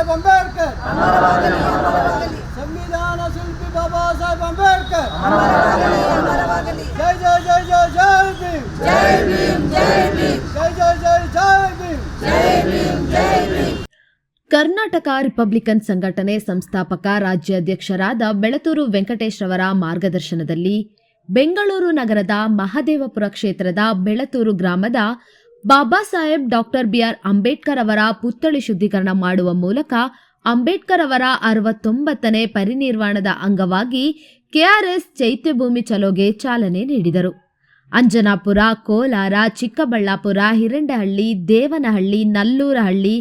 ಸಾಹೇಬ್ ಅಂಬೇಡ್ಕರ್, ಸಂವಿಧಾನ ಶಿಲ್ಪಿ ಬಾಬಾ ಸಾಹೇಬ್ ಅಂಬೇಡ್ಕರ್, ಜೈ ಜೈ ಜೈ ಜೈ ಜೈ ಭೀಮ್, ಜೈ ಭೀಮ್, ಜೈ ಭೀಮ್, ಜೈ ಜೈ ಜೈ ಜೈ ಭೀಮ್, ಜೈ ಭೀಮ್, ಜೈ ಭೀಮ್. ಕರ್ನಾಟಕ ರಿಪಬ್ಲಿಕನ್ ಸಂಘಟನೆ ಸಂಸ್ಥಾಪಕ ರಾಜ್ಯಾಧ್ಯಕ್ಷರಾದ ಬೆಳತೂರು ವೆಂಕಟೇಶ್ ರವರ ಮಾರ್ಗದರ್ಶನದಲ್ಲಿ ಬೆಂಗಳೂರು ನಗರದ ಮಹದೇವಪುರ ಕ್ಷೇತ್ರದ ಬೆಳತೂರು ಗ್ರಾಮದ ಬಾಬಾ ಸಾಹೇಬ್ ಡಾಕ್ಟರ್ ಬಿಆರ್ ಅಂಬೇಡ್ಕರ್ ಅವರ ಪುತ್ಥಳಿ ಶುದ್ಧೀಕರಣ ಮಾಡುವ ಮೂಲಕ ಅಂಬೇಡ್ಕರ್ ಅವರ 69ನೇ ಪರಿನಿರ್ವಾಣದ ಅಂಗವಾಗಿ ಕೆಆರ್ಎಸ್ ಚೈತ್ಯಭೂಮಿ ಚಲೋಗೆ ಚಾಲನೆ ನೀಡಿದರು. ಅಂಜನಾಪುರ, ಕೋಲಾರ, ಚಿಕ್ಕಬಳ್ಳಾಪುರ, ಹಿರಂಡಹಳ್ಳಿ, ದೇವನಹಳ್ಳಿ, ನಲ್ಲೂರಹಳ್ಳಿ,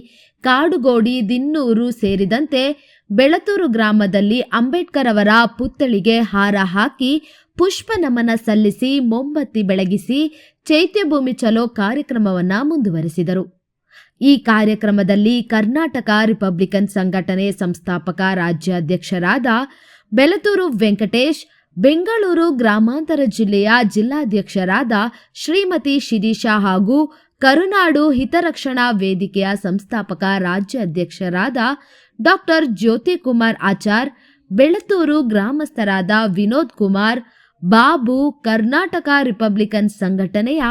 ಕಾಡುಗೋಡಿ, ದಿನ್ನೂರು ಸೇರಿದಂತೆ ಬೆಳತೂರು ಗ್ರಾಮದಲ್ಲಿ ಅಂಬೇಡ್ಕರ್ ಅವರ ಪುತ್ಥಳಿಗೆ ಹಾರ ಹಾಕಿ ಪುಷ್ಪ ನಮನ ಸಲ್ಲಿಸಿ ಮೊಂಬತ್ತಿ ಬೆಳಗಿಸಿ ಚೈತ್ಯಭೂಮಿ ಚಲೋ ಕಾರ್ಯಕ್ರಮವನ್ನು ಮುಂದುವರೆಸಿದರು. ಈ ಕಾರ್ಯಕ್ರಮದಲ್ಲಿ ಕರ್ನಾಟಕ ರಿಪಬ್ಲಿಕನ್ ಸಂಘಟನೆ ಸಂಸ್ಥಾಪಕ ರಾಜ್ಯಾಧ್ಯಕ್ಷರಾದ ಬೆಳತೂರು ವೆಂಕಟೇಶ್, ಬೆಂಗಳೂರು ಗ್ರಾಮಾಂತರ ಜಿಲ್ಲೆಯ ಜಿಲ್ಲಾಧ್ಯಕ್ಷರಾದ ಶ್ರೀಮತಿ ಶಿರೀಷಾ ಹಾಗೂ ಕರುನಾಡು ಹಿತರಕ್ಷಣಾ ವೇದಿಕೆಯ ಸಂಸ್ಥಾಪಕ ರಾಜ್ಯಾಧ್ಯಕ್ಷರಾದ ಡಾಕ್ಟರ್ ಜ್ಯೋತಿಕುಮಾರ್ ಆಚಾರ್, ಬೆಳತೂರು ಗ್ರಾಮಸ್ಥರಾದ ವಿನೋದ್ ಕುಮಾರ್, ಬಾಬು, ಕರ್ನಾಟಕ ರಿಪಬ್ಲಿಕನ್ ಸಂಘಟನೆಯ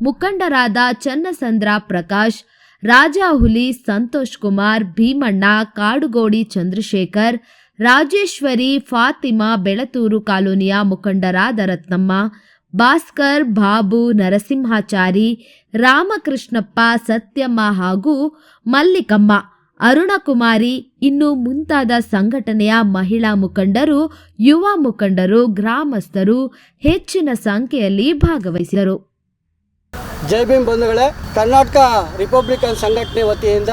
ಮುಖಂಡರಾದ ಚನ್ನಸಂದ್ರ ಪ್ರಕಾಶ್, ರಾಜಾಹುಲಿ, ಸಂತೋಷ್ ಕುಮಾರ್, ಭೀಮಣ್ಣ, ಕಾಡುಗೋಡಿ ಚಂದ್ರಶೇಖರ್, ರಾಜೇಶ್ವರಿ, ಫಾತಿಮಾ, ಬೆಳತೂರು ಕಾಲೋನಿಯ ಮುಖಂಡರಾದ ರತ್ನಮ್ಮ, ಭಾಸ್ಕರ್, ಬಾಬು, ನರಸಿಂಹಾಚಾರಿ, ರಾಮಕೃಷ್ಣಪ್ಪ, ಸತ್ಯಮ್ಮ ಹಾಗೂ ಮಲ್ಲಿಕಮ್ಮ, ಅರುಣಕುಮಾರಿ ಇನ್ನು ಮುಂತಾದ ಸಂಘಟನೆಯ ಮಹಿಳಾ ಮುಖಂಡರು, ಯುವ ಮುಖಂಡರು, ಗ್ರಾಮಸ್ಥರು ಹೆಚ್ಚಿನ ಸಂಖ್ಯೆಯಲ್ಲಿ ಭಾಗವಹಿಸಿದರು. ಜೈ ಭೀಮ್ ಬಂಧುಗಳೇ, ಕರ್ನಾಟಕ ರಿಪಬ್ಲಿಕನ್ ಸಂಘಟನೆ ವತಿಯಿಂದ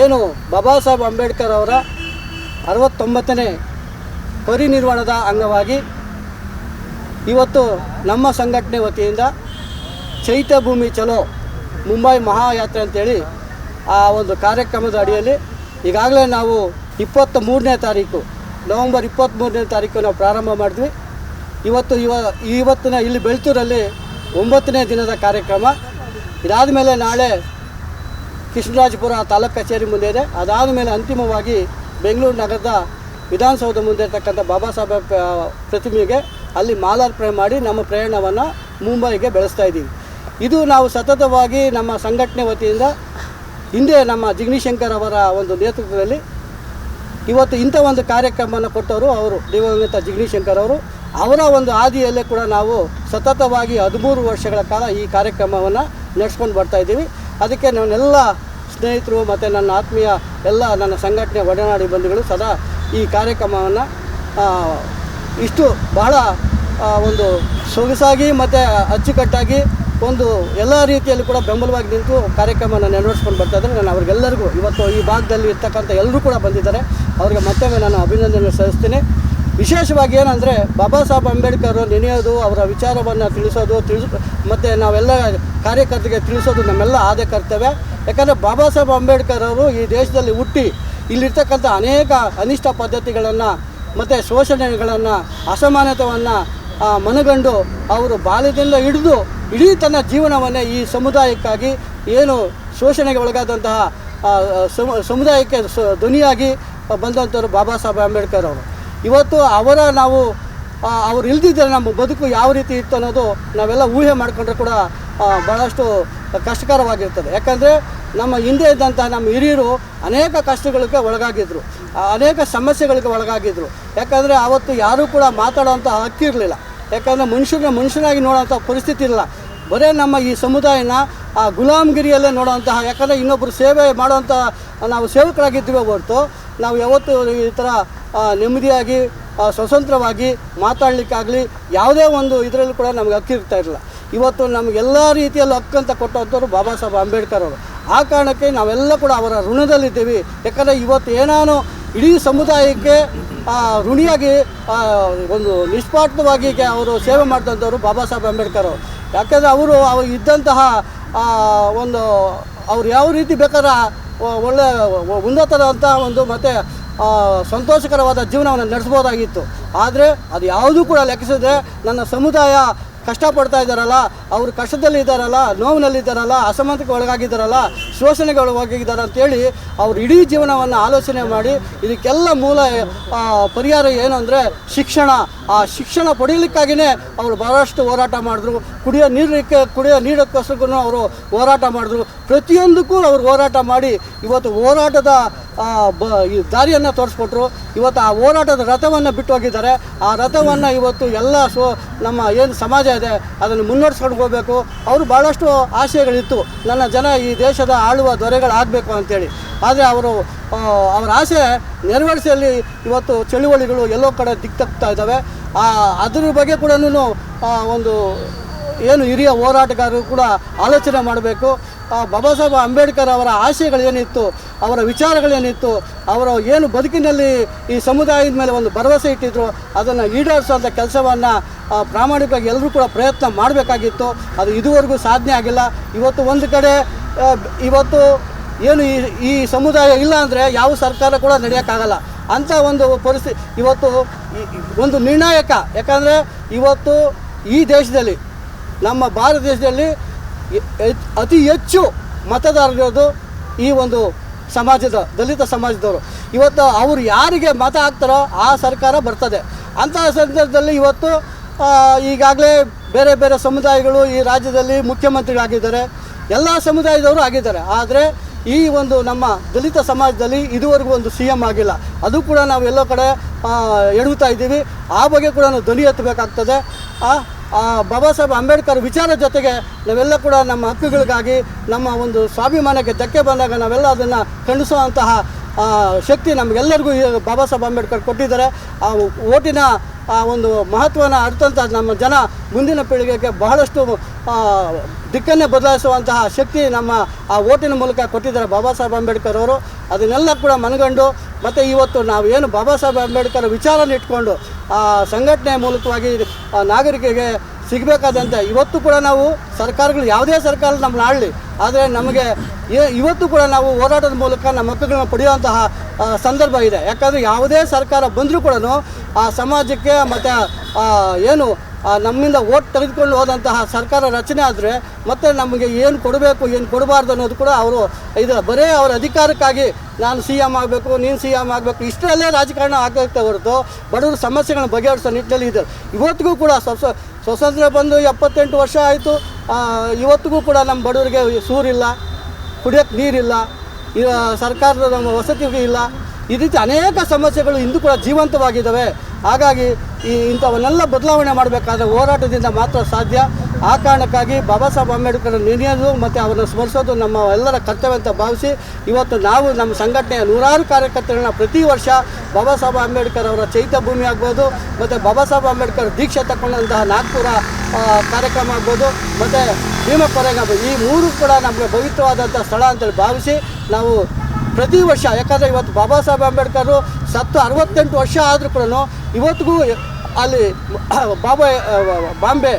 ಏನು ಬಾಬಾ ಸಾಹೇಬ್ ಅಂಬೇಡ್ಕರ್ ಅವರ 69ನೇ ಪರಿನಿರ್ವಾಣದ ಅಂಗವಾಗಿ ಇವತ್ತು ನಮ್ಮ ಸಂಘಟನೆ ವತಿಯಿಂದ ಚೈತ್ಯಭೂಮಿ ಚಲೋ ಮುಂಬೈ ಮಹಾಯಾತ್ರೆ ಅಂತೇಳಿ ಆ ಒಂದು ಕಾರ್ಯಕ್ರಮದ ಅಡಿಯಲ್ಲಿ ಈಗಾಗಲೇ ನಾವು 23ನೇ ತಾರೀಕು ನವೆಂಬರ್ 23ನೇ ತಾರೀಕು ನಾವು ಪ್ರಾರಂಭ ಮಾಡಿದ್ವಿ. ಇವತ್ತಿನ ಇಲ್ಲಿ ಬೆಳತೂರಲ್ಲಿ 9ನೇ ದಿನದ ಕಾರ್ಯಕ್ರಮ. ಇದಾದ ಮೇಲೆ ನಾಳೆ ಕೃಷ್ಣರಾಜಪುರ ತಾಲೂಕು ಕಚೇರಿ ಮುಂದೆ ಇದೆ. ಅದಾದ ಮೇಲೆ ಅಂತಿಮವಾಗಿ ಬೆಂಗಳೂರು ನಗರದ ವಿಧಾನಸೌಧ ಮುಂದೆ ಇರ್ತಕ್ಕಂಥ ಬಾಬಾ ಸಾಹೇಬ್ ಪ್ರತಿಮೆಗೆ ಅಲ್ಲಿ ಮಾಲಾರ್ಪಣೆ ಮಾಡಿ ನಮ್ಮ ಪ್ರಯಾಣವನ್ನು ಮುಂಬೈಗೆ ಬೆಳೆಸ್ತಾ ಇದ್ದೀವಿ. ಇದು ನಾವು ಸತತವಾಗಿ ನಮ್ಮ ಸಂಘಟನೆ ವತಿಯಿಂದ ಹಿಂದೆ ನಮ್ಮ ಜಿಗ್ನಿಶಂಕರ್ ಅವರ ಒಂದು ನೇತೃತ್ವದಲ್ಲಿ ಇವತ್ತು ಇಂಥ ಒಂದು ಕಾರ್ಯಕ್ರಮವನ್ನು ಕೊಟ್ಟವರು ಅವರು ದಿವಂಗತ ಜಿಗ್ನಿಶಂಕರ್ ಅವರು. ಅವರ ಒಂದು ಹಾದಿಯಲ್ಲೇ ಕೂಡ ನಾವು ಸತತವಾಗಿ 13 ವರ್ಷಗಳ ಕಾಲ ಈ ಕಾರ್ಯಕ್ರಮವನ್ನು ನಡೆಸ್ಕೊಂಡು ಬರ್ತಾಯಿದ್ದೀವಿ. ಅದಕ್ಕೆ ನನ್ನೆಲ್ಲ ಸ್ನೇಹಿತರು ಮತ್ತು ನನ್ನ ಆತ್ಮೀಯ ಎಲ್ಲ ನನ್ನ ಸಂಘಟನೆ ಒಡನಾಡಿ ಬಂಧುಗಳು ಸದಾ ಈ ಕಾರ್ಯಕ್ರಮವನ್ನು ಇಷ್ಟು ಬಹಳ ಒಂದು ಸೊಗಸಾಗಿ ಮತ್ತು ಅಚ್ಚುಕಟ್ಟಾಗಿ ಒಂದು ಎಲ್ಲ ರೀತಿಯಲ್ಲಿ ಕೂಡ ಬೆಂಬಲವಾಗಿ ನಿಂತು ಕಾರ್ಯಕ್ರಮವನ್ನು ನೆರವೇರಿಸ್ಕೊಂಡು ಬರ್ತಾಯಿದ್ದಾರೆ. ನಾನು ಅವ್ರಿಗೆಲ್ಲರಿಗೂ ಇವತ್ತು ಈ ಭಾಗದಲ್ಲಿ ಇರ್ತಕ್ಕಂಥ ಎಲ್ಲರೂ ಕೂಡ ಬಂದಿದ್ದಾರೆ. ಅವರಿಗೆ ಮತ್ತೊಮ್ಮೆ ನಾನು ಅಭಿನಂದನೆ ಸಲ್ಲಿಸ್ತೀನಿ. ವಿಶೇಷವಾಗಿ ಏನಂದರೆ ಬಾಬಾ ಸಾಹೇಬ್ ಅಂಬೇಡ್ಕರ್ ನೆನೆಯೋದು, ಅವರ ವಿಚಾರವನ್ನು ತಿಳಿಸೋದು, ಮತ್ತು ನಾವೆಲ್ಲ ಕಾರ್ಯಕರ್ತರಿಗೆ ತಿಳಿಸೋದು ನಮ್ಮೆಲ್ಲ ಆದ್ಯ ಕರ್ತವ್ಯ. ಯಾಕಂದರೆ ಬಾಬಾ ಸಾಹೇಬ್ ಅಂಬೇಡ್ಕರ್ ಅವರು ಈ ದೇಶದಲ್ಲಿ ಹುಟ್ಟಿ ಇಲ್ಲಿರ್ತಕ್ಕಂಥ ಅನೇಕ ಅನಿಷ್ಟ ಪದ್ಧತಿಗಳನ್ನು ಮತ್ತು ಶೋಷಣೆಗಳನ್ನು, ಅಸಮಾನತೆಯನ್ನು ಮನಗಂಡು ಅವರು ಬಾಲ್ಯದಿಂದ ಹಿಡಿದು ಇಡೀ ತನ್ನ ಜೀವನವನ್ನೇ ಈ ಸಮುದಾಯಕ್ಕಾಗಿ ಏನು ಶೋಷಣೆಗೆ ಒಳಗಾದಂತಹ ಸಮುದಾಯಕ್ಕೆ ಧ್ವನಿಯಾಗಿ ಬಂದಂಥವ್ರು ಬಾಬಾ ಸಾಹೇಬ್ ಅಂಬೇಡ್ಕರ್ ಅವರು. ಇವತ್ತು ಅವರು ಇಲ್ದಿದ್ದರೆ ನಮ್ಮ ಬದುಕು ಯಾವ ರೀತಿ ಇತ್ತು ಅನ್ನೋದು ನಾವೆಲ್ಲ ಊಹೆ ಮಾಡಿಕೊಂಡ್ರೆ ಕೂಡ ಭಾಳಷ್ಟು ಕಷ್ಟಕರವಾಗಿರ್ತದೆ. ಯಾಕಂದರೆ ನಮ್ಮ ಹಿಂದೆ ಇದ್ದಂತಹ ನಮ್ಮ ಹಿರಿಯರು ಅನೇಕ ಕಷ್ಟಗಳಿಗೆ ಒಳಗಾಗಿದ್ದರು, ಅನೇಕ ಸಮಸ್ಯೆಗಳಿಗೆ ಒಳಗಾಗಿದ್ದರು. ಯಾಕಂದರೆ ಆವತ್ತು ಯಾರೂ ಕೂಡ ಮಾತಾಡೋವಂಥ ಹಕ್ಕಿರಲಿಲ್ಲ. ಯಾಕಂದರೆ ಮನುಷ್ಯನಾಗಿ ನೋಡೋವಂಥ ಪರಿಸ್ಥಿತಿ ಇಲ್ಲ. ಬರೀ ನಮ್ಮ ಈ ಸಮುದಾಯನ ಗುಲಾಮಗಿರಿಯಲ್ಲೇ ನೋಡೋವಂತಹ, ಯಾಕಂದರೆ ಇನ್ನೊಬ್ಬರು ಸೇವೆ ಮಾಡೋವಂಥ ನಾವು ಸೇವಕರಾಗಿದ್ದೀವಿ ಹೊರತು ನಾವು ಯಾವತ್ತೂ ಈ ಥರ ನೆಮ್ಮದಿಯಾಗಿ ಸ್ವತಂತ್ರವಾಗಿ ಮಾತಾಡಲಿಕ್ಕಾಗಲಿ ಯಾವುದೇ ಒಂದು ಇದರಲ್ಲಿ ಕೂಡ ನಮಗೆ ಹಕ್ಕಿರ್ತಾ ಇರಲಿಲ್ಲ. ಇವತ್ತು ನಮಗೆಲ್ಲ ರೀತಿಯಲ್ಲಿ ಹಕ್ಕಂತ ಕೊಟ್ಟಂಥವ್ರು ಬಾಬಾ ಸಾಹೇಬ್ ಅಂಬೇಡ್ಕರ್ ಅವರು. ಆ ಕಾರಣಕ್ಕೆ ನಾವೆಲ್ಲ ಕೂಡ ಅವರ ಋಣದಲ್ಲಿದ್ದೀವಿ. ಯಾಕಂದರೆ ಇವತ್ತು ಏನಾನು ಇಡೀ ಸಮುದಾಯಕ್ಕೆ ಋಣಿಯಾಗಿ ಒಂದು ನಿಸ್ವಾರ್ಥವಾಗಿ ಅವರು ಸೇವೆ ಮಾಡಿದಂಥವ್ರು ಬಾಬಾ ಸಾಹೇಬ್ ಅಂಬೇಡ್ಕರ್ ಅವರು. ಯಾಕಂದರೆ ಅವರು ಇದ್ದಂತಹ ಒಂದು ಅವ್ರು ಯಾವ ರೀತಿ ಬೇಕಾದ್ರೆ ಒಳ್ಳೆ ಉನ್ನತವಾದಂಥ ಒಂದು ಮತ್ತು ಸಂತೋಷಕರವಾದ ಜೀವನವನ್ನು ನಡೆಸ್ಬೋದಾಗಿತ್ತು. ಆದರೆ ಅದು ಯಾವುದೂ ಕೂಡ ಲೆಕ್ಕಿಸದೆ ನನ್ನ ಸಮುದಾಯ ಕಷ್ಟಪಡ್ತಾ ಇದ್ದಾರಲ್ಲ, ಅವರು ಕಷ್ಟದಲ್ಲಿ ಇದ್ದಾರಲ್ಲ, ನೋವಿನಲ್ಲಿದ್ದಾರಲ್ಲ, ಅಸಮಾನತೆಗೆ ಒಳಗಾಗಿದ್ದಾರಲ್ಲ, ಶೋಷಣೆಗೆ ಒಳಗಾಗಿದ್ದಾರೆ ಅಂತೇಳಿ ಅವ್ರು ಇಡೀ ಜೀವನವನ್ನು ಆಲೋಚನೆ ಮಾಡಿ ಇದಕ್ಕೆಲ್ಲ ಮೂಲ ಪರಿಹಾರ ಏನು ಅಂದರೆ ಶಿಕ್ಷಣ. ಆ ಶಿಕ್ಷಣ ಪಡೀಲಿಕ್ಕಾಗಿಯೇ ಅವರು ಬಹಳಷ್ಟು ಹೋರಾಟ ಮಾಡಿದ್ರು. ಕುಡಿಯೋ ನೀರಕ್ಕೋಸ್ಕರ ಅವರು ಹೋರಾಟ ಮಾಡಿದ್ರು. ಪ್ರತಿಯೊಂದಕ್ಕೂ ಅವರು ಹೋರಾಟ ಮಾಡಿ ಇವತ್ತು ಹೋರಾಟದ ಈ ದಾರಿಯನ್ನು ತೋರಿಸ್ಕೊಟ್ರು. ಇವತ್ತು ಆ ಹೋರಾಟದ ರಥವನ್ನು ಬಿಟ್ಟು ಹೋಗಿದ್ದಾರೆ. ಆ ರಥವನ್ನು ಇವತ್ತು ಎಲ್ಲ ನಮ್ಮ ಏನು ಸಮಾಜ ಇದೆ ಅದನ್ನು ಮುನ್ನಡೆಸ್ಕೊಂಡು ಹೋಗಬೇಕು. ಅವರು ಭಾಳಷ್ಟು ಆಶಯಗಳಿತ್ತು, ನನ್ನ ಜನ ಈ ದೇಶದ ಆಳುವ ದೊರೆಗಳಾಗಬೇಕು ಅಂತೇಳಿ. ಆದರೆ ಅವರ ಆಸೆ ನೆರವೇರಿಸಲಿ ಇವತ್ತು ಚಳುವಳಿಗಳು ಎಲ್ಲೋ ಕಡೆ ದಿಕ್ತಾಗ್ತಾ ಇದ್ದಾವೆ. ಅದ್ರ ಬಗ್ಗೆ ಕೂಡ ಒಂದು ಏನು ಹಿರಿಯ ಹೋರಾಟಗಾರರು ಕೂಡ ಆಲೋಚನೆ ಮಾಡಬೇಕು. ಬಾಬಾ ಸಾಹೇಬ್ ಅಂಬೇಡ್ಕರ್ ಅವರ ಆಶಯಗಳೇನಿತ್ತು, ಅವರ ವಿಚಾರಗಳೇನಿತ್ತು, ಅವರು ಏನು ಬದುಕಿನಲ್ಲಿ ಈ ಸಮುದಾಯದ ಮೇಲೆ ಒಂದು ಭರವಸೆ ಇಟ್ಟಿದ್ರು ಅದನ್ನು ಈಡೇರಿಸುವಂಥ ಕೆಲಸವನ್ನು ಪ್ರಾಮಾಣಿಕವಾಗಿ ಎಲ್ಲರೂ ಕೂಡ ಪ್ರಯತ್ನ ಮಾಡಬೇಕಾಗಿತ್ತು. ಅದು ಇದುವರೆಗೂ ಸಾಧನೆ ಆಗಿಲ್ಲ. ಇವತ್ತು ಒಂದು ಕಡೆ ಇವತ್ತು ಏನು ಈ ಸಮುದಾಯ ಇಲ್ಲ ಅಂದರೆ ಯಾವ ಸರ್ಕಾರ ಕೂಡ ನಡೆಯೋಕ್ಕಾಗಲ್ಲ. ಅಂಥ ಒಂದು ಪರಿಸ್ಥಿತಿ ಇವತ್ತು ಒಂದು ನಿರ್ಣಾಯಕ. ಯಾಕಂದರೆ ಇವತ್ತು ಈ ದೇಶದಲ್ಲಿ, ನಮ್ಮ ಭಾರತ ದೇಶದಲ್ಲಿ ಅತಿ ಹೆಚ್ಚು ಮತದಾರರಿರೋದು ಈ ಒಂದು ದಲಿತ ಸಮಾಜದವರು. ಇವತ್ತು ಅವರು ಯಾರಿಗೆ ಮತ ಹಾಕ್ತಾರೋ ಆ ಸರ್ಕಾರ ಬರ್ತದೆ. ಅಂತಹ ಸಂದರ್ಭದಲ್ಲಿ ಇವತ್ತು ಈಗಾಗಲೇ ಬೇರೆ ಬೇರೆ ಸಮುದಾಯಗಳು ಈ ರಾಜ್ಯದಲ್ಲಿ ಮುಖ್ಯಮಂತ್ರಿಗಳಾಗಿದ್ದಾರೆ, ಎಲ್ಲ ಸಮುದಾಯದವರು ಆಗಿದ್ದಾರೆ. ಆದರೆ ಈ ಒಂದು ನಮ್ಮ ದಲಿತ ಸಮಾಜದಲ್ಲಿ ಇದುವರೆಗೂ ಒಂದು CM ಆಗಿಲ್ಲ. ಅದು ಕೂಡ ನಾವು ಎಲ್ಲೋ ಕಡೆ ಎಡುತ್ತಾ ಇದ್ದೀವಿ. ಆ ಬಗ್ಗೆ ಕೂಡ ನಾವು ಧ್ವನಿ ಎತ್ತಬೇಕಾಗ್ತದೆ. ಬಾಬಾ ಸಾಹೇಬ್ ಅಂಬೇಡ್ಕರ್ ವಿಚಾರ ಜೊತೆಗೆ ನಾವೆಲ್ಲ ಕೂಡ ನಮ್ಮ ಹಕ್ಕುಗಳಿಗಾಗಿ, ನಮ್ಮ ಒಂದು ಸ್ವಾಭಿಮಾನಕ್ಕೆ ಧಕ್ಕೆ ಬಂದಾಗ ನಾವೆಲ್ಲ ಅದನ್ನು ಖಂಡಿಸುವಂತಹ ಶಕ್ತಿ ನಮಗೆಲ್ಲರಿಗೂ ಬಾಬಾ ಸಾಹೇಬ್ ಅಂಬೇಡ್ಕರ್ ಕೊಟ್ಟಿದ್ದಾರೆ. ಆ ಓಟಿನ ಒಂದು ಮಹತ್ವನ ಅರ್ಥಂತ ನಮ್ಮ ಜನ ಮುಂದಿನ ಪೀಳಿಗೆಗೆ ಬಹಳಷ್ಟು ದಿಕ್ಕನ್ನೇ ಬದಲಾಯಿಸುವಂತಹ ಶಕ್ತಿ ನಮ್ಮ ಆ ಓಟಿನ ಮೂಲಕ ಕೊಟ್ಟಿದ್ದಾರೆ ಬಾಬಾ ಸಾಹೇಬ್ ಅಂಬೇಡ್ಕರ್ ಅವರು. ಅದನ್ನೆಲ್ಲ ಕೂಡ ಮನಗಂಡು ಮತ್ತು ಇವತ್ತು ನಾವು ಏನು ಬಾಬಾ ಸಾಹೇಬ್ ಅಂಬೇಡ್ಕರ್ ವಿಚಾರನ ಇಟ್ಕೊಂಡು ಸಂಘಟನೆ ಮೂಲಕವಾಗಿ ನಾಗರಿಕರಿಗೆ ಸಿಗಬೇಕಾದಂತೆ ಇವತ್ತು ಕೂಡ ನಾವು ಸರ್ಕಾರಗಳು ಯಾವುದೇ ಸರ್ಕಾರ ನಮ್ಮನ್ನ ಆಡಲಿ, ಆದರೆ ನಮಗೆ ಇವತ್ತು ಕೂಡ ನಾವು ಹೋರಾಟದ ಮೂಲಕ ನಮ್ಮ ಹಕ್ಕುಗಳನ್ನ ಪಡೆಯುವಂತಹ ಸಂದರ್ಭ ಇದೆ. ಯಾಕಂದರೆ ಯಾವುದೇ ಸರ್ಕಾರ ಬಂದರೂ ಕೂಡ ಆ ಸಮಾಜಕ್ಕೆ ಮತ್ತು ಏನು ನಮ್ಮಿಂದ ಓಟ್ ತೆಗೆದುಕೊಂಡು ಹೋದಂತಹ ಸರ್ಕಾರ ರಚನೆ ಆದರೆ ಮತ್ತೆ ನಮಗೆ ಏನು ಕೊಡಬೇಕು ಏನು ಕೊಡಬಾರ್ದು ಅನ್ನೋದು ಕೂಡ ಅವರು ಬರೀ ಅವರ ಅಧಿಕಾರಕ್ಕಾಗಿ ನಾನು CM ಆಗಬೇಕು, ನೀನು CM ಆಗಬೇಕು, ಇಷ್ಟರಲ್ಲೇ ರಾಜಕಾರಣ ಆಗುತ್ತೆ ಹೊರತು ಬಡವರ ಸಮಸ್ಯೆಗಳನ್ನ ಬಗೆಹರಿಸೋ ನಿಟ್ಟಿನಲ್ಲಿ ಇದೆ. ಇವತ್ತಿಗೂ ಕೂಡ ಸ್ವಾತಂತ್ರ್ಯ ಬಂದು 78 ವರ್ಷ ಆಯಿತು. ಇವತ್ತಿಗೂ ಕೂಡ ನಮ್ಮ ಬಡವರಿಗೆ ಸೂರಿಲ್ಲ, ಕುಡಿಯೋಕ್ಕೆ ನೀರಿಲ್ಲ, ಸರ್ಕಾರದ ನಮ್ಮ ವಸತಿಗೆ ಇಲ್ಲ. ಈ ರೀತಿ ಅನೇಕ ಸಮಸ್ಯೆಗಳು ಇಂದು ಕೂಡ ಜೀವಂತವಾಗಿದ್ದಾವೆ. ಹಾಗಾಗಿ ಇಂಥವನ್ನೆಲ್ಲ ಬದಲಾವಣೆ ಮಾಡಬೇಕಾದ್ರೆ ಹೋರಾಟದಿಂದ ಮಾತ್ರ ಸಾಧ್ಯ. ಆ ಕಾರಣಕ್ಕಾಗಿ ಬಾಬಾ ಸಾಹೇಬ್ ಅಂಬೇಡ್ಕರ್ ನೆನೆಯೋದು ಮತ್ತು ಅವರನ್ನು ಸ್ಮರಿಸೋದು ನಮ್ಮ ಎಲ್ಲರ ಕರ್ತವ್ಯ ಅಂತ ಭಾವಿಸಿ ಇವತ್ತು ನಾವು ನಮ್ಮ ಸಂಘಟನೆಯ 100 ಕಾರ್ಯಕರ್ತರನ್ನ ಪ್ರತಿ ವರ್ಷ ಬಾಬಾ ಸಾಹೇಬ್ ಅಂಬೇಡ್ಕರ್ ಅವರ ಚೈತ್ಯ ಭೂಮಿ ಆಗ್ಬೋದು, ಮತ್ತು ಬಾಬಾ ಸಾಹೇಬ್ ಅಂಬೇಡ್ಕರ್ ದೀಕ್ಷೆ ತಗೊಂಡಂತಹ ನಾಗ್ಪುರ ಕಾರ್ಯಕ್ರಮ ಆಗ್ಬೋದು, ಮತ್ತು ಭೀಮಪುರಗೆ ಆಗ್ಬೋದು, ಈ 3 ಕೂಡ ನಮಗೆ ಪವಿತ್ರವಾದಂಥ ಸ್ಥಳ ಅಂತೇಳಿ ಭಾವಿಸಿ ನಾವು ಪ್ರತಿ ವರ್ಷ, ಯಾಕಂದರೆ ಇವತ್ತು ಬಾಬಾ ಸಾಹೇಬ್ ಅಂಬೇಡ್ಕರ್ ಸತ್ತು 68 ವರ್ಷ ಆದರೂ ಕೂಡ ಇವತ್ತಿಗೂ ಅಲ್ಲಿ ಬಾಂಬೆ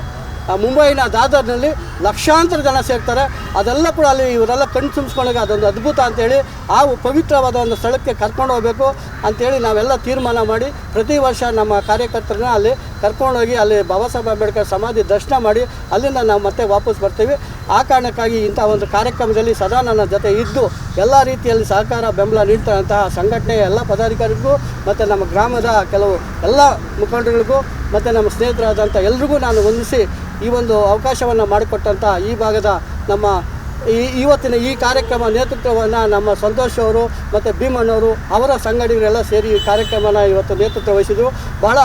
ಮುಂಬೈನ ದಾದರ್ನಲ್ಲಿ ಲಕ್ಷಾಂತರ ಜನ ಸೇರ್ತಾರೆ. ಅದೆಲ್ಲ ಕೂಡ ಅಲ್ಲಿ ಇವರೆಲ್ಲ ಕಣ್ಣು ತುಂಬಿಸ್ಕೊಂಡಾಗ ಅದೊಂದು ಅದ್ಭುತ ಅಂಥೇಳಿ ಆ ಪವಿತ್ರವಾದ ಒಂದು ಸ್ಥಳಕ್ಕೆ ಕರ್ಕೊಂಡು ಹೋಗಬೇಕು ಅಂಥೇಳಿ ನಾವೆಲ್ಲ ತೀರ್ಮಾನ ಮಾಡಿ ಪ್ರತಿ ವರ್ಷ ನಮ್ಮ ಕಾರ್ಯಕರ್ತರನ್ನ ಅಲ್ಲಿ ಕರ್ಕೊಂಡೋಗಿ ಅಲ್ಲಿ ಬಾಬಾ ಸಾಹೇಬ್ ಅಂಬೇಡ್ಕರ್ ಸಮಾಧಿ ದರ್ಶನ ಮಾಡಿ ಅಲ್ಲಿಂದ ನಾವು ಮತ್ತೆ ವಾಪಸ್ ಬರ್ತೀವಿ. ಆ ಕಾರಣಕ್ಕಾಗಿ ಇಂಥ ಒಂದು ಕಾರ್ಯಕ್ರಮದಲ್ಲಿ ಸದಾ ನನ್ನ ಜೊತೆ ಇದ್ದು ಎಲ್ಲ ರೀತಿಯಲ್ಲಿ ಸಹಕಾರ ಬೆಂಬಲ ನೀಡ್ತಾರಂತಹ ಸಂಘಟನೆಯ ಎಲ್ಲ ಪದಾಧಿಕಾರಿಗಳಿಗೂ ಮತ್ತು ನಮ್ಮ ಗ್ರಾಮದ ಕೆಲವು ಎಲ್ಲ ಮುಖಂಡರಿಗೂ ಮತ್ತು ನಮ್ಮ ಸ್ನೇಹಿತರಾದಂಥ ಎಲ್ರಿಗೂ ನಾನು ವಂದಿಸಿ ಈ ಒಂದು ಅವಕಾಶವನ್ನು ಮಾಡಿಕೊಟ್ಟಂಥ ಈ ಭಾಗದ ನಮ್ಮ ಇವತ್ತಿನ ಈ ಕಾರ್ಯಕ್ರಮ ನೇತೃತ್ವವನ್ನು ನಮ್ಮ ಸಂತೋಷ್ ಅವರು ಮತ್ತು ಭೀಮಣ್ಣವರು ಅವರ ಸಂಘಟನೆಗಳೆಲ್ಲ ಸೇರಿ ಈ ಕಾರ್ಯಕ್ರಮನ ಇವತ್ತು ನೇತೃತ್ವ ವಹಿಸಿದರು. ಬಹಳ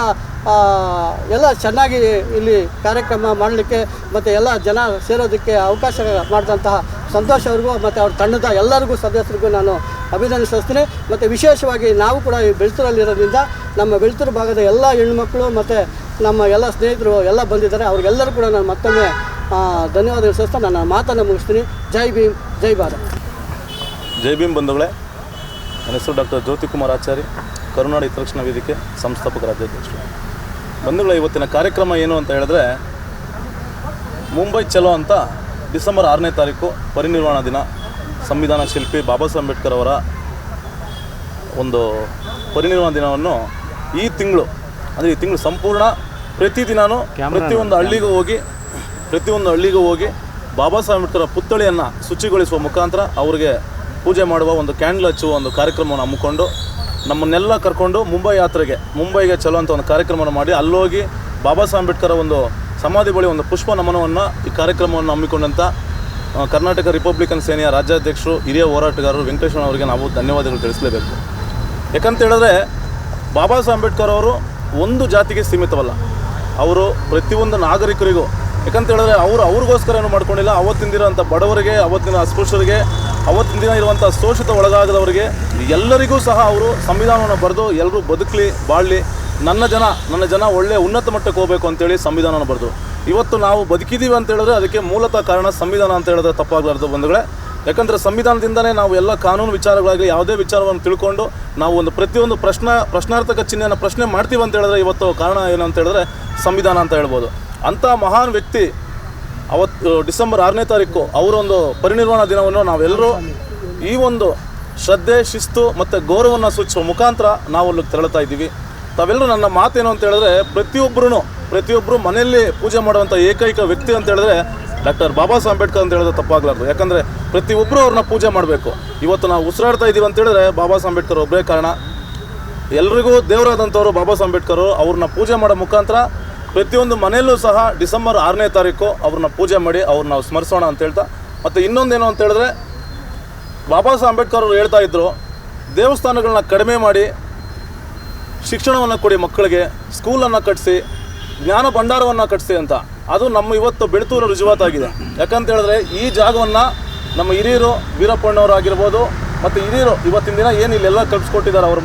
ಎಲ್ಲ ಚೆನ್ನಾಗಿ ಇಲ್ಲಿ ಕಾರ್ಯಕ್ರಮ ಮಾಡಲಿಕ್ಕೆ ಮತ್ತು ಎಲ್ಲ ಜನ ಸೇರೋದಕ್ಕೆ ಅವಕಾಶ ಮಾಡಿದಂತಹ ಸಂತೋಷ್ ಅವ್ರಿಗೂ ಮತ್ತು ಅವ್ರ ತಂಡದ ಎಲ್ಲರಿಗೂ ಸದಸ್ಯರಿಗೂ ನಾನು ಅಭಿನಂದಿಸ್ತೀನಿ. ಮತ್ತು ವಿಶೇಷವಾಗಿ ನಾವು ಕೂಡ ಈ ಬೆಳ್ತೂರಲ್ಲಿರೋದ್ರಿಂದ ನಮ್ಮ ಬೆಳ್ತೂರು ಭಾಗದ ಎಲ್ಲ ಹೆಣ್ಮಕ್ಳು ಮತ್ತು ನಮ್ಮ ಎಲ್ಲ ಸ್ನೇಹಿತರು ಎಲ್ಲ ಬಂದಿದ್ದಾರೆ. ಅವ್ರಿಗೆಲ್ಲರೂ ಕೂಡ ನಾನು ಮತ್ತೊಮ್ಮೆ ಧನ್ಯವಾದಗಳು ಸಲ್ಲಿಸ್ತಾ ನನ್ನ ಮಾತನ್ನು ಮುಗಿಸ್ತೀನಿ. ಜೈ ಭೀಮ್, ಜೈ ಭಾರತ್. ಜೈ ಭೀಮ್ ಬಂಧುಗಳೇ, ನನ್ನ ಹೆಸರು ಡಾಕ್ಟರ್ ಜ್ಯೋತಿಕುಮಾರ್ ಆಚಾರಿ, ಕರುನಾಡ ಹಿತರಕ್ಷಣಾ ವೇದಿಕೆ ಸಂಸ್ಥಾಪಕ ರಾಜ್ಯಾಧ್ಯಕ್ಷರು. ಬಂಧುಗಳ ಇವತ್ತಿನ ಕಾರ್ಯಕ್ರಮ ಏನು ಅಂತ ಹೇಳಿದ್ರೆ, ಮುಂಬೈ ಚಲೋ ಅಂತ ಡಿಸೆಂಬರ್ 6ನೇ ತಾರೀಕು ಪರಿನಿರ್ವಾಣ ದಿನ ಸಂವಿಧಾನ ಶಿಲ್ಪಿ ಬಾಬಾ ಸಾಹೇಬ್ ಅಂಬೇಡ್ಕರ್ ಅವರ ಒಂದು ಪರಿನಿರ್ವಾಣ ದಿನವನ್ನು ಈ ತಿಂಗಳು ಸಂಪೂರ್ಣ ಪ್ರತಿದಿನವೂ ಪ್ರತಿಯೊಂದು ಹಳ್ಳಿಗೂ ಹೋಗಿ ಬಾಬಾ ಸಾಹೇಬ್ ಅಂಬೇಡ್ಕರ್ ಪುತ್ಥಳಿಯನ್ನು ಶುಚಿಗೊಳಿಸುವ ಮುಖಾಂತರ ಅವರಿಗೆ ಪೂಜೆ ಮಾಡುವ ಒಂದು ಕ್ಯಾಂಡಲ್ ಹಚ್ಚುವ ಒಂದು ಕಾರ್ಯಕ್ರಮವನ್ನು ಹಮ್ಮಿಕೊಂಡು ನಮ್ಮನ್ನೆಲ್ಲ ಕರ್ಕೊಂಡು ಮುಂಬೈಗೆ ಚಲುವಂಥ ಒಂದು ಕಾರ್ಯಕ್ರಮವನ್ನು ಮಾಡಿ ಅಲ್ಲೋಗಿ ಬಾಬಾ ಸಾಹೇಬ್ ಅಂಬೇಡ್ಕರ್ ಒಂದು ಸಮಾಧಿ ಬಳಿ ಒಂದು ಪುಷ್ಪ ನಮನವನ್ನು ಈ ಕಾರ್ಯಕ್ರಮವನ್ನು ಹಮ್ಮಿಕೊಂಡಂಥ ಕರ್ನಾಟಕ ರಿಪಬ್ಲಿಕನ್ ಸೇನೆಯ ರಾಜ್ಯಾಧ್ಯಕ್ಷರು ಹಿರಿಯ ಹೋರಾಟಗಾರರು ವೆಂಕಟೇಶ್ವರ ಅವರಿಗೆ ನಾವು ಧನ್ಯವಾದಗಳು ತಿಳಿಸಲೇಬೇಕು. ಯಾಕಂತ ಹೇಳಿದ್ರೆ ಬಾಬಾ ಸಾಹೇಬ್ ಅಂಬೇಡ್ಕರ್ ಅವರು ಒಂದು ಜಾತಿಗೆ ಸೀಮಿತವಲ್ಲ, ಅವರು ಪ್ರತಿಯೊಂದು ನಾಗರಿಕರಿಗೂ, ಯಾಕಂತ ಹೇಳಿದ್ರೆ ಅವ್ರಿಗೋಸ್ಕರ ಏನು ಮಾಡ್ಕೊಂಡಿಲ್ಲ, ಅವತ್ತಿನ ದಿನ ಅಂಥ ಬಡವರಿಗೆ, ಅವತ್ತಿನ ಅಸ್ಪೃಶ್ಯರಿಗೆ, ಅವತ್ತಿನ ದಿನ ಇರುವಂಥ ಶೋಷಿತ ಒಳಗಾಗದವರಿಗೆ ಎಲ್ಲರಿಗೂ ಸಹ ಅವರು ಸಂವಿಧಾನವನ್ನು ಬರೆದು ಎಲ್ಲರೂ ಬದುಕಲಿ ಬಾಳಲಿ, ನನ್ನ ಜನ ಒಳ್ಳೆಯ ಉನ್ನತ ಮಟ್ಟಕ್ಕೆ ಹೋಗಬೇಕು ಅಂತೇಳಿ ಸಂವಿಧಾನವನ್ನು ಬರೆದು ಇವತ್ತು ನಾವು ಬದುಕಿದ್ದೀವಿ ಅಂತ ಹೇಳಿದ್ರೆ ಅದಕ್ಕೆ ಮೂಲತಃ ಕಾರಣ ಸಂವಿಧಾನ ಅಂತ ಹೇಳಿದ್ರೆ ತಪ್ಪಾಗಲಾರ್ದು ಬಂಧುಗಳೇ. ಯಾಕಂದರೆ ಸಂವಿಧಾನದಿಂದನೇ ನಾವು ಎಲ್ಲ ಕಾನೂನು ವಿಚಾರಗಳಾಗಲಿ ಯಾವುದೇ ವಿಚಾರವನ್ನು ತಿಳ್ಕೊಂಡು ನಾವು ಒಂದು ಪ್ರತಿಯೊಂದು ಪ್ರಶ್ನಾರ್ಥಕ ಚಿಹ್ನೆಯನ್ನು ಪ್ರಶ್ನೆ ಮಾಡ್ತೀವಿ ಅಂತ ಹೇಳಿದ್ರೆ ಇವತ್ತು ಕಾರಣ ಏನು ಅಂತ ಹೇಳಿದ್ರೆ ಸಂವಿಧಾನ ಅಂತ ಹೇಳ್ಬೋದು. ಅಂಥ ಮಹಾನ್ ವ್ಯಕ್ತಿ ಅವತ್ತು ಡಿಸೆಂಬರ್ 6ನೇ ತಾರೀಕು ಅವರೊಂದು ಪರಿನಿರ್ವಾಣ ದಿನವನ್ನು ನಾವೆಲ್ಲರೂ ಈ ಒಂದು ಶ್ರದ್ಧೆ, ಶಿಸ್ತು ಮತ್ತು ಗೌರವವನ್ನು ಸೂಚಿಸುವ ಮುಖಾಂತರ ನಾವು ಅಲ್ಲಿಗೆ ತೆರಳುತ್ತಾ ಇದ್ದೀವಿ. ತಾವೆಲ್ಲರೂ ನನ್ನ ಮಾತೇನು ಅಂತ ಹೇಳಿದ್ರೆ ಪ್ರತಿಯೊಬ್ಬರು ಮನೆಯಲ್ಲಿ ಪೂಜೆ ಮಾಡುವಂಥ ಏಕೈಕ ವ್ಯಕ್ತಿ ಅಂತ ಹೇಳಿದ್ರೆ ಡಾಕ್ಟರ್ ಬಾಬಾ ಸಾಹೇಬ್ ಅಂಬೇಡ್ಕರ್ ಅಂತ ಹೇಳಿದ್ರೆ ತಪ್ಪಾಗಲಾರ್ದು. ಯಾಕಂದರೆ ಪ್ರತಿಯೊಬ್ಬರು ಅವ್ರನ್ನ ಪೂಜೆ ಮಾಡಬೇಕು. ಇವತ್ತು ನಾವು ಉಸಿರಾಡ್ತಾ ಇದ್ದೀವಿ ಅಂತ ಹೇಳಿದ್ರೆ ಬಾಬಾ ಸಾಹೇಬ್ ಅಂಬೇಡ್ಕರ್ ಒಬ್ಬರೇ ಕಾರಣ. ಎಲ್ರಿಗೂ ದೇವರಾದಂಥವ್ರು ಬಾಬಾ ಸಾಹೇಬ್ ಅಂಬೇಡ್ಕರ್ ಅವ್ರನ್ನ ಪೂಜೆ ಮಾಡೋ ಮುಖಾಂತರ ಪ್ರತಿಯೊಂದು ಮನೆಯಲ್ಲೂ ಸಹ ಡಿಸೆಂಬರ್ 6ನೇ ತಾರೀಕು ಅವ್ರನ್ನ ಪೂಜೆ ಮಾಡಿ ಅವ್ರನ್ನ ನಾವು ಸ್ಮರಿಸೋಣ ಅಂತ ಹೇಳ್ತಾ, ಮತ್ತು ಇನ್ನೊಂದೇನು ಅಂತ ಹೇಳಿದ್ರೆ ಬಾಬಾ ಸಾಹೇಬ್ ಅಂಬೇಡ್ಕರ್ ಅವರು ಹೇಳ್ತಾ ಇದ್ದರು, ದೇವಸ್ಥಾನಗಳನ್ನ ಕಡಿಮೆ ಮಾಡಿ ಶಿಕ್ಷಣವನ್ನು ಕೊಡಿ, ಮಕ್ಕಳಿಗೆ ಸ್ಕೂಲನ್ನು ಕಟ್ಟಿಸಿ, ಜ್ಞಾನ ಭಂಡಾರವನ್ನು ಕಟ್ಟಿಸಿ ಅಂತ. ಅದು ನಮ್ಮ ಇವತ್ತು ಬೆಳತೂರು ರುಜುವಾತಾಗಿದೆ. ಯಾಕಂತ ಹೇಳಿದ್ರೆ ಈ ಜಾಗವನ್ನು ನಮ್ಮ ಹಿರಿಯರು ವೀರಪ್ಪಣ್ಣವರು ಆಗಿರ್ಬೋದು ಮತ್ತು ಹಿರಿಯರು ಇವತ್ತಿನ ದಿನ ಏನು ಇಲ್ಲೆಲ್ಲ ಕಲ್ಪಿಸ್ಕೊಟ್ಟಿದ್ದಾರೆ. ಅವ್ರ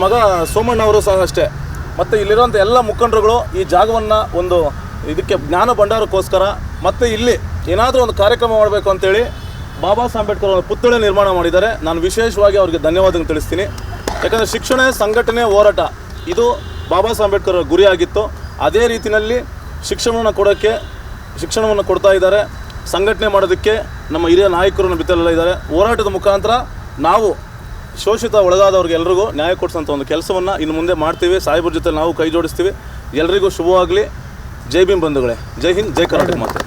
ಮಗ ಸೋಮಣ್ಣವರು ಸಹ ಅಷ್ಟೇ. ಮತ್ತು ಇಲ್ಲಿರುವಂಥ ಎಲ್ಲ ಮುಖಂಡರುಗಳು ಈ ಜಾಗವನ್ನು ಒಂದು ಇದಕ್ಕೆ ಜ್ಞಾನ ಭಂಡಾರಕ್ಕೋಸ್ಕರ ಮತ್ತು ಇಲ್ಲಿ ಏನಾದರೂ ಒಂದು ಕಾರ್ಯಕ್ರಮ ಮಾಡಬೇಕು ಅಂತೇಳಿ ಬಾಬಾ ಸಾಹೇಬ್ ಅಂಬೇಡ್ಕರ್ ಅವರ ಪುತ್ಥಳಿ ನಿರ್ಮಾಣ ಮಾಡಿದ್ದಾರೆ. ನಾನು ವಿಶೇಷವಾಗಿ ಅವರಿಗೆ ಧನ್ಯವಾದಗಳು ತಿಳಿಸ್ತೀನಿ. ಯಾಕಂದರೆ ಶಿಕ್ಷಣ, ಸಂಘಟನೆ, ಹೋರಾಟ ಇದು ಬಾಬಾ ಸಾಹೇಬ್ ಅಂಬೇಡ್ಕರ್ ಅವರ ಗುರಿಯಾಗಿತ್ತು. ಅದೇ ರೀತಿಯಲ್ಲಿ ಶಿಕ್ಷಣವನ್ನು ಕೊಡ್ತಾ ಇದ್ದಾರೆ. ಸಂಘಟನೆ ಮಾಡೋದಕ್ಕೆ ನಮ್ಮ ಹಿರಿಯ ನಾಯಕರು ಬಿತ್ತಲೆಲ್ಲ ಇದ್ದಾರೆ. ಹೋರಾಟದ ಮುಖಾಂತರ ನಾವು ಶೋಷಿತ ಒಳಗಾದವ್ರಿಗೆ ಎಲ್ರಿಗೂ ನ್ಯಾಯ ಕೊಡಿಸೋಂಥ ಒಂದು ಕೆಲಸವನ್ನು ಇನ್ನು ಮುಂದೆ ಮಾಡ್ತೀವಿ. ಸಾಹೇಬ್ರ ಜೊತೆ ನಾವು ಕೈ ಜೋಡಿಸ್ತೀವಿ. ಎಲ್ರಿಗೂ ಶುಭವಾಗಲಿ. ಜೈ ಭೀಮ್ ಬಂಧುಗಳೇ. ಜೈ ಹಿಂದ್, ಜೈ ಕರ್ನಾಟಕ ಮಾತೆ.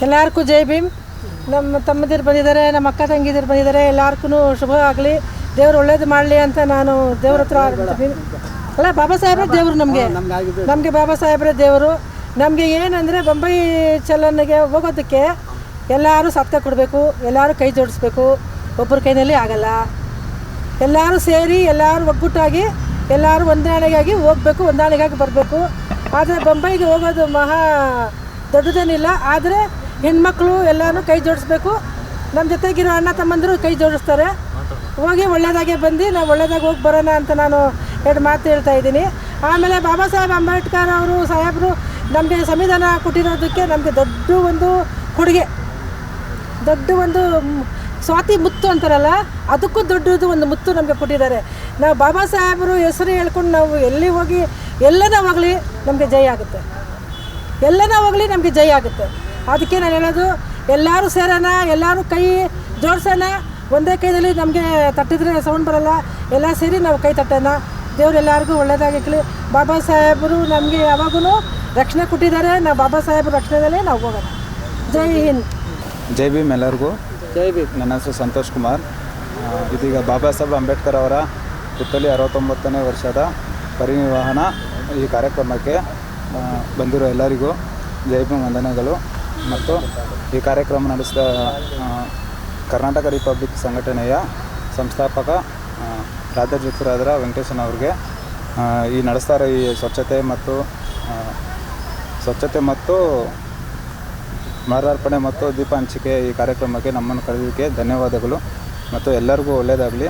ಎಲ್ಲರಿಗೂ ಜೈ ಭೀಮ್. ನಮ್ಮ ತಮ್ಮದಿರು ಬಂದಿದ್ದಾರೆ, ನಮ್ಮ ಅಕ್ಕ ತಂಗಿದಿರು ಬಂದಿದ್ದಾರೆ. ಎಲ್ಲರಿಗೂ ಶುಭ ಆಗಲಿ, ದೇವರು ಒಳ್ಳೇದು ಮಾಡಲಿ ಅಂತ ನಾನು ದೇವ್ರ ಹತ್ರ ಅಲ್ಲ, ಬಾಬಾ ಸಾಹೇಬ್ರೆ ದೇವರು ನಮಗೆ ಬಾಬಾ ಸಾಹೇಬ್ರೆ ದೇವರು. ನಮಗೆ ಏನಂದರೆ ಬೊಂಬೈ ಚಲನ್ಗೆ ಹೋಗೋದಕ್ಕೆ ಎಲ್ಲರೂ ಸಾಥ್ ಕೊಡಬೇಕು, ಎಲ್ಲರೂ ಕೈ ಜೋಡಿಸ್ಬೇಕು. ಒಬ್ಬರ ಕೈನಲ್ಲಿ ಆಗಲ್ಲ. ಎಲ್ಲರೂ ಸೇರಿ, ಎಲ್ಲರೂ ಒಗ್ಗಟ್ಟಾಗಿ, ಎಲ್ಲರೂ ಹೊಂದಾಣಿಕೆಯಾಗಿ ಹೋಗಬೇಕು, ಹೊಂದಾಣಿಕೆಯಾಗಿ ಬರಬೇಕು. ಆದರೆ ಬೊಂಬೈಗೆ ಹೋಗೋದು ಮಹಾ ದೊಡ್ಡದೇನಿಲ್ಲ. ಆದರೆ ಹೆಣ್ಮಕ್ಳು ಎಲ್ಲರೂ ಕೈ ಜೋಡಿಸ್ಬೇಕು. ನಮ್ಮ ಜೊತೆಗಿರೋ ಅಣ್ಣ ತಮ್ಮಂದಿರು ಕೈ ಜೋಡಿಸ್ತಾರೆ. ಹೋಗಿ ಒಳ್ಳೆಯದಾಗೆ ಬಂದು ನಾವು ಒಳ್ಳೆಯದಾಗಿ ಹೋಗಿ ಬರೋಣ ಅಂತ ನಾನು 2 ಮಾತು ಹೇಳ್ತಾ ಇದ್ದೀನಿ. ಆಮೇಲೆ ಬಾಬಾ ಸಾಹೇಬ್ ಅಂಬೇಡ್ಕರ್ ಅವರು ಸಾಹೇಬರು ನಮಗೆ ಸಂವಿಧಾನ ಕೊಟ್ಟಿರೋದಕ್ಕೆ ನಮಗೆ ದೊಡ್ಡ ಒಂದು ಕೊಡುಗೆ, ದೊಡ್ಡ ಒಂದು ಸ್ವಾತಿ ಮುತ್ತು ಅಂತಾರಲ್ಲ, ಅದಕ್ಕೂ ದೊಡ್ಡದು ಒಂದು ಮುತ್ತು ನಮಗೆ ಕೊಟ್ಟಿದ್ದಾರೆ. ನಾವು ಬಾಬಾ ಸಾಹೇಬರು ಹೆಸರು ಹೇಳ್ಕೊಂಡು ನಾವು ಎಲ್ಲಿ ಹೋಗಿ ಎಲ್ಲನ ಹೋಗಲಿ ನಮಗೆ ಜಯ ಆಗುತ್ತೆ, ಎಲ್ಲನ ಹೋಗಲಿ ನಮಗೆ ಜಯ ಆಗುತ್ತೆ. ಅದಕ್ಕೆ ನಾನು ಹೇಳೋದು, ಎಲ್ಲರೂ ಸೇರೋಣ, ಎಲ್ಲರೂ ಕೈ ಜೋಡಿಸೋಣ. ಒಂದೇ ಕೈದಲ್ಲಿ ನಮಗೆ ತಟ್ಟಿದ್ರೆ ಸೌಂಡ್ ಬರೋಲ್ಲ. ಎಲ್ಲ ಸೇರಿ ನಾವು ಕೈ ತಟ್ಟೋಣ. ದೇವ್ರು ಎಲ್ಲರಿಗೂ ಒಳ್ಳೆಯದಾಗಲಿ. ಬಾಬಾ ಸಾಹೇಬರು ನಮಗೆ ಯಾವಾಗೂ ರಕ್ಷಣೆ ಕೊಟ್ಟಿದ್ದಾರೆ. ನಾವು ಬಾಬಾ ಸಾಹೇಬರ ರಕ್ಷಣೆಯಲ್ಲೇ ನಾವು ಹೋಗೋಣ. ಜೈ ಹಿಂದ್. ಜೈ ಭೀಮ್ ಎಲ್ಲರಿಗೂ. ಜೈ ಭೀಮ್. ನನ್ನ ಹೆಸರು ಸಂತೋಷ್ ಕುಮಾರ್. ಇದೀಗ ಬಾಬಾ ಸಾಹೇಬ್ ಅಂಬೇಡ್ಕರ್ ಅವರ ಪುತ್ಥಳಿ 69ನೇ ವರ್ಷದ ಪರಿನಿರ್ವಹಣಾ ಈ ಕಾರ್ಯಕ್ರಮಕ್ಕೆ ಬಂದಿರೋ ಎಲ್ಲರಿಗೂ ಜೈ ಭೀಮ್ ವಂದನೆಗಳು. ಮತ್ತು ಈ ಕಾರ್ಯಕ್ರಮ ನಡೆಸಿದ ಕರ್ನಾಟಕ ರಿಪಬ್ಲಿಕ್ ಸಂಘಟನೆಯ ಸಂಸ್ಥಾಪಕ ರಾಜ್ಯಾಧ್ಯಕ್ಷರಾದ ವೆಂಕಟೇಶನ್ ಅವ್ರಿಗೆ ಈ ನಡೆಸ್ತಾ ಇರೋ ಈ ಸ್ವಚ್ಛತೆ ಮತ್ತು ಮಾಲಾರ್ಪಣೆ ಮತ್ತು ದೀಪ ಹಂಚಿಕೆ ಈ ಕಾರ್ಯಕ್ರಮಕ್ಕೆ ನಮ್ಮನ್ನು ಕರೆಯೋದಕ್ಕೆ ಧನ್ಯವಾದಗಳು. ಮತ್ತು ಎಲ್ಲರಿಗೂ ಒಳ್ಳೆಯದಾಗಲಿ.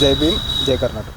ಜೈ ಭೀಮ್, ಜೈ ಕರ್ನಾಟಕ.